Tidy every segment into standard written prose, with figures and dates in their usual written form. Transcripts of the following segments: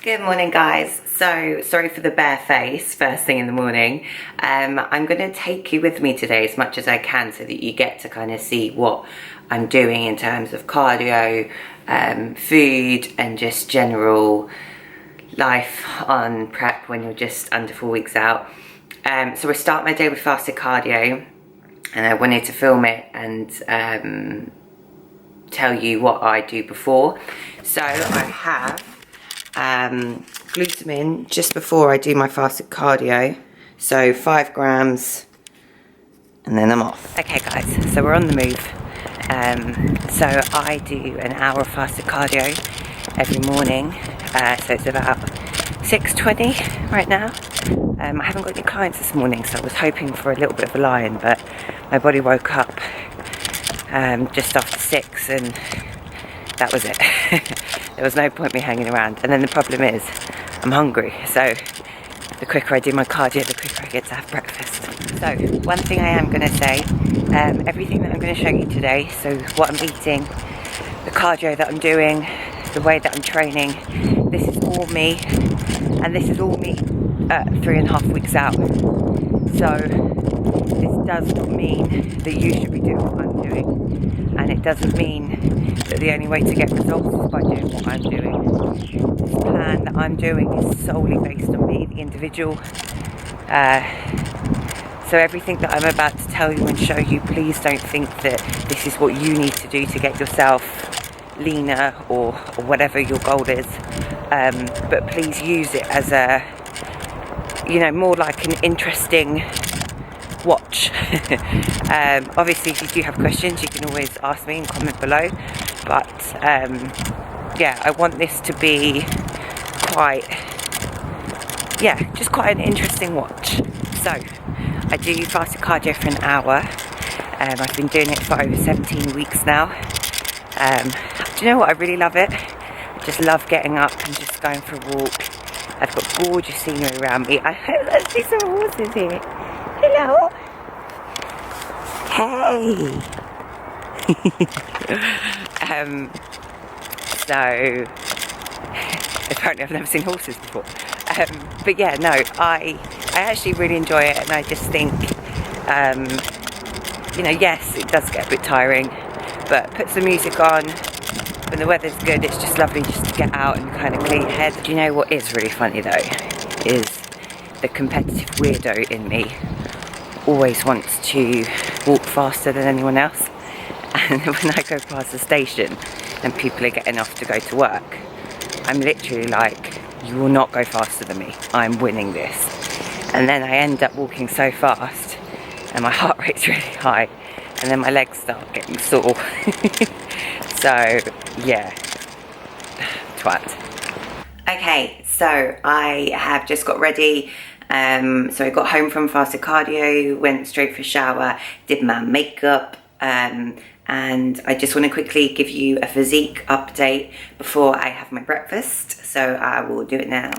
Good morning, guys. So sorry for the bare face first thing in the morning. I'm going to take you with me today as much as I can so that you get to kind of see what I'm doing in terms of cardio, food and just general life on prep when you're just under 4 weeks out. So I start my day with fasted cardio and I wanted to film it and tell you what I do before. So I have glutamine just before I do my fasted cardio, so 5 grams and then I'm off. Okay guys, so we're on the move. So I do an hour of fasted cardio every morning, so it's about 6:20 right now. I haven't got any clients this morning, so I was hoping for a little bit of a lie-in, but my body woke up just after 6 and that was it. There was no point me hanging around. And then the problem is I'm hungry, so the quicker I do my cardio, the quicker I get to have breakfast. So one thing I am going to say, everything that I'm going to show you today, so what I'm eating, the cardio that I'm doing, the way that I'm training, this is all me, and this is all me at 3.5 weeks out. So this does not mean that you should be doing what I'm doing, and it doesn't mean that the only way to get results is by doing what I'm doing. This plan that I'm doing is solely based on me, the individual. So everything that I'm about to tell you and show you, please don't think that this is what you need to do to get yourself leaner or whatever your goal is. But please use it as a, more like an interesting watch. Obviously if you do have questions you can always ask me and comment below, but yeah, I want this to be just quite an interesting watch. So I do fasted cardio for an hour. I've been doing it for over 17 weeks now. Do you know what, I really love it. I just love getting up and just going for a walk. I've got gorgeous scenery around me. I hope I see some horses here. Hello. Hey. So apparently I've never seen horses before. But yeah, no, I actually really enjoy it, and I just think, yes, it does get a bit tiring, but put some music on. When the weather's good, it's just lovely just to get out and kind of clear your head. Do you know what is really funny though? Is the competitive weirdo in me always wants to walk faster than anyone else. And when I go past the station and people are getting off to go to work, I'm literally like, you will not go faster than me. I'm winning this. And then I end up walking so fast and my heart rate's really high, and then my legs start getting sore. So yeah, twat. Okay, so I have just got ready. So I got home from fasted cardio, went straight for a shower, did my makeup, and I just want to quickly give you a physique update before I have my breakfast. So I will do it now.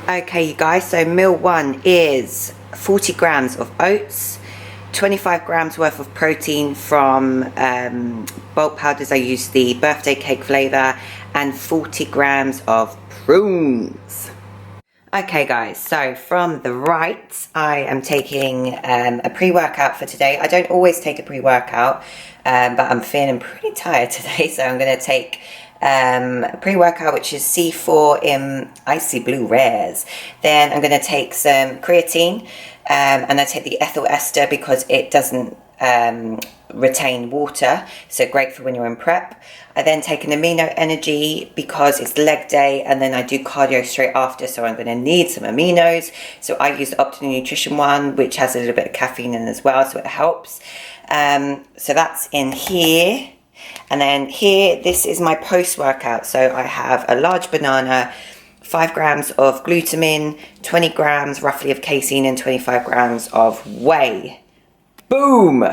Okay, you guys, so meal one is 40 grams of oats, 25 grams worth of protein from bulk powders. I use the birthday cake flavour, and 40 grams of prunes. Okay guys, so from the right, I am taking a pre-workout for today. I don't always take a pre-workout, but I'm feeling pretty tired today, so I'm going to take a pre-workout which is C4 in Icy Blue Rares. Then I'm going to take some creatine, and I take the ethyl ester because it doesn't retain water, so great for when you're in prep. I then take an amino energy because it's leg day, and then I do cardio straight after, so I'm going to need some aminos. So I use the Optimum Nutrition one, which has a little bit of caffeine in as well, so it helps. So that's in here. And then here, this is my post-workout. So I have a large banana, 5 grams of glutamine, 20 grams roughly of casein, and 25 grams of whey. Boom!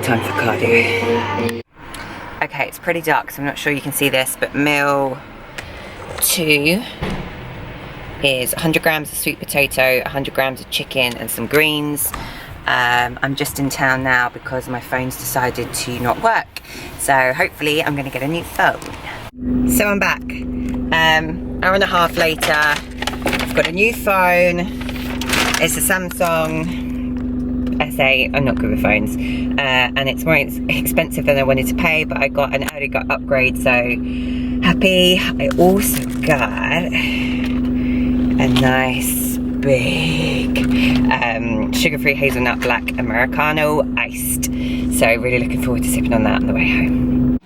Time for cardio. Okay, it's pretty dark, so I'm not sure you can see this, but meal 2 is 100 grams of sweet potato, 100 grams of chicken, and some greens. I'm just in town now because my phone's decided to not work. So hopefully I'm gonna get a new phone. So I'm back. Hour and a half later, I've got a new phone. It's a Samsung S8. I'm not good with phones. And it's more expensive than I wanted to pay, but I got an early upgrade, so happy. I also got a nice big sugar-free hazelnut black Americano iced. So really looking forward to sipping on that on the way home.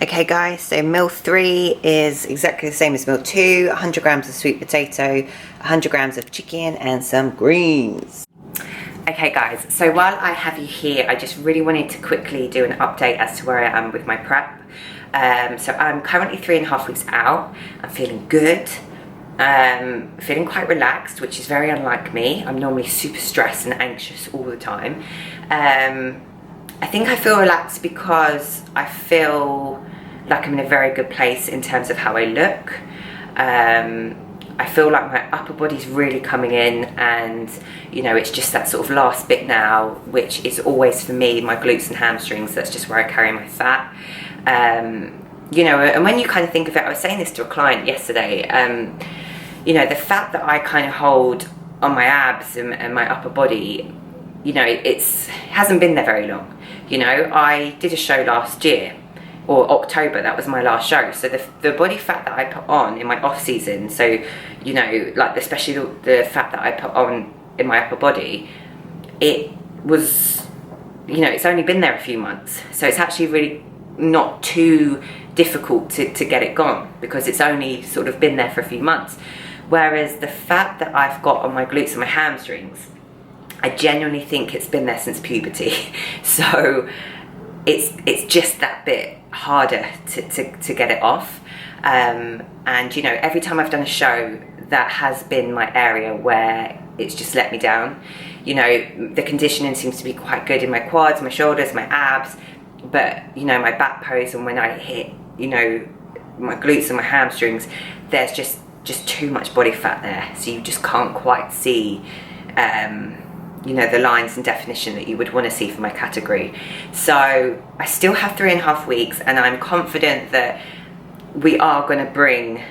Okay guys, so meal 3 is exactly the same as meal 2. 100 grams of sweet potato, 100 grams of chicken, and some greens. Okay guys, so while I have you here, I just really wanted to quickly do an update as to where I am with my prep. So I'm currently 3.5 weeks out. I'm feeling good. Feeling quite relaxed, which is very unlike me. I'm normally super stressed and anxious all the time. I think I feel relaxed because I feel like I'm in a very good place in terms of how I look. I feel like my upper body's really coming in, and you know, it's just that sort of last bit now, which is always for me my glutes and hamstrings. That's just where I carry my fat. you know, and when you kind of think of it, I was saying this to a client yesterday, you know, the fat that I kind of hold on my abs and my upper body, you know, it hasn't been there very long. You know, I did a show last year, or October, that was my last show. So the body fat that I put on in my off season, so, you know, like especially the fat that I put on in my upper body, it was, you know, it's only been there a few months. So it's actually really not too difficult to get it gone, because it's only sort of been there for a few months. Whereas the fat that I've got on my glutes and my hamstrings, I genuinely think it's been there since puberty. So it's just that bit harder to get it off. And you know, every time I've done a show, that has been my area where it's just let me down. You know, the conditioning seems to be quite good in my quads, my shoulders, my abs, but you know, my back pose, and when I hit, you know, my glutes and my hamstrings, there's just too much body fat there, so you just can't quite see you know, the lines and definition that you would want to see for my category. So I still have 3.5 weeks, and I'm confident that we are going to bring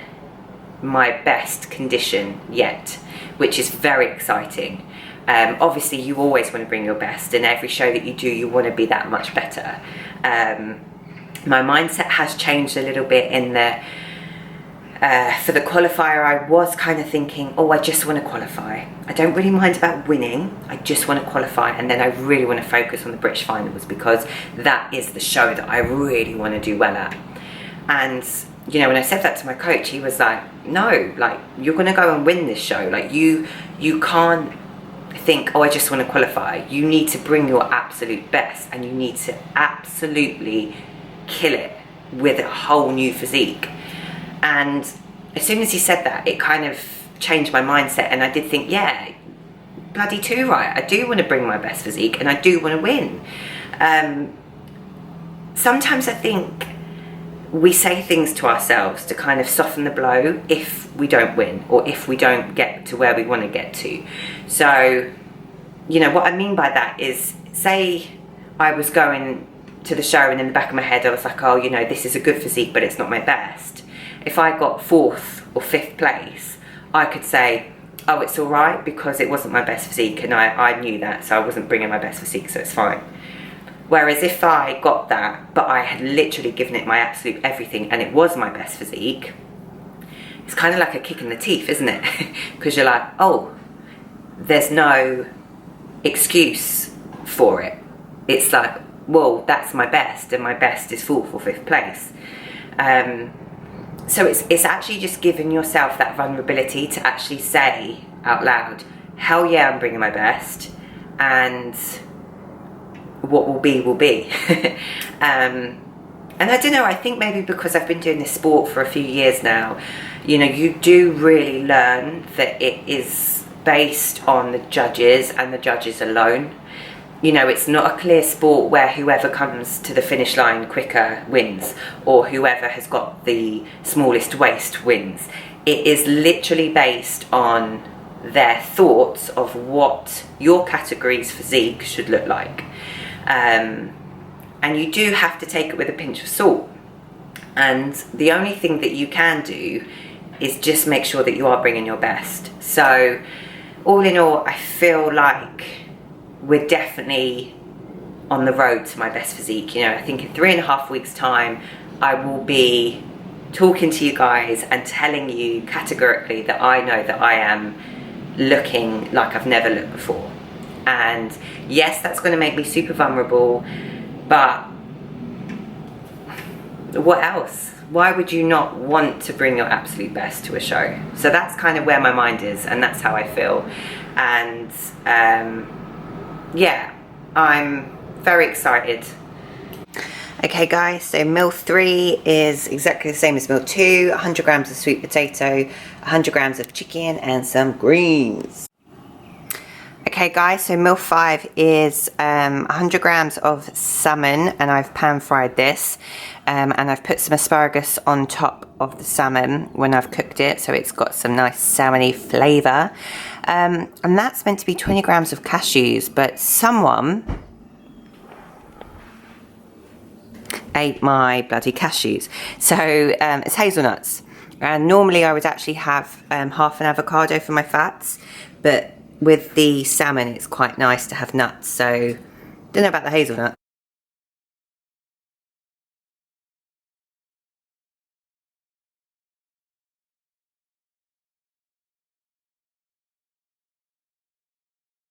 my best condition yet, which is very exciting. Obviously you always want to bring your best, and every show that you do, you want to be that much better. My mindset has changed a little bit in the for the qualifier. I was kind of thinking, oh, I just want to qualify. I don't really mind about winning, I just want to qualify, and then I really want to focus on the British finals, because that is the show that I really want to do well at. And you know, when I said that to my coach, he was like, no, like, you're going to go and win this show. Like, you can't think, oh, I just want to qualify. You need to bring your absolute best, and you need to absolutely kill it with a whole new physique. And as soon as he said that, it kind of changed my mindset, and I did think, yeah, bloody too right, I do want to bring my best physique, and I do want to win. Sometimes I think we say things to ourselves to kind of soften the blow if we don't win, or if we don't get to where we want to get to. So, you know, what I mean by that is, say I was going to the show and in the back of my head I was like, oh, you know, this is a good physique, but it's not my best. If I got 4th or 5th place, I could say, oh, it's all right, because it wasn't my best physique, and I knew that, so I wasn't bringing my best physique, so it's fine. Whereas if I got that, but I had literally given it my absolute everything, and it was my best physique, it's kind of like a kick in the teeth, isn't it? Because you're like, oh, there's no excuse for it. It's like, well, that's my best, and my best is 4th or 5th place. So it's actually just giving yourself that vulnerability to actually say out loud, hell yeah, I'm bringing my best, and what will be will be. And I don't know, I think maybe because I've been doing this sport for a few years now, you know, you do really learn that it is based on the judges, and the judges alone. You know, it's not a clear sport where whoever comes to the finish line quicker wins, or whoever has got the smallest waist wins. It is literally based on their thoughts of what your category's physique should look like. And you do have to take it with a pinch of salt. And the only thing that you can do is just make sure that you are bringing your best. So all in all, I feel like we're definitely on the road to my best physique. You know, I think in 3.5 weeks time, I will be talking to you guys and telling you categorically that I know that I am looking like I've never looked before. And yes, that's going to make me super vulnerable, but what else? Why would you not want to bring your absolute best to a show? So that's kind of where my mind is, and that's how I feel. And yeah, I'm very excited. Okay guys, so meal 3 is exactly the same as meal 2, 100 grams of sweet potato, 100 grams of chicken, and some greens. Okay guys, so meal 5 is 100 grams of salmon, and I've pan fried this, and I've put some asparagus on top of the salmon when I've cooked it, so it's got some nice salmony flavour. And that's meant to be 20 grams of cashews, but someone ate my bloody cashews. So it's hazelnuts. And normally I would actually have half an avocado for my fats, but with the salmon it's quite nice to have nuts. So don't know about the hazelnut.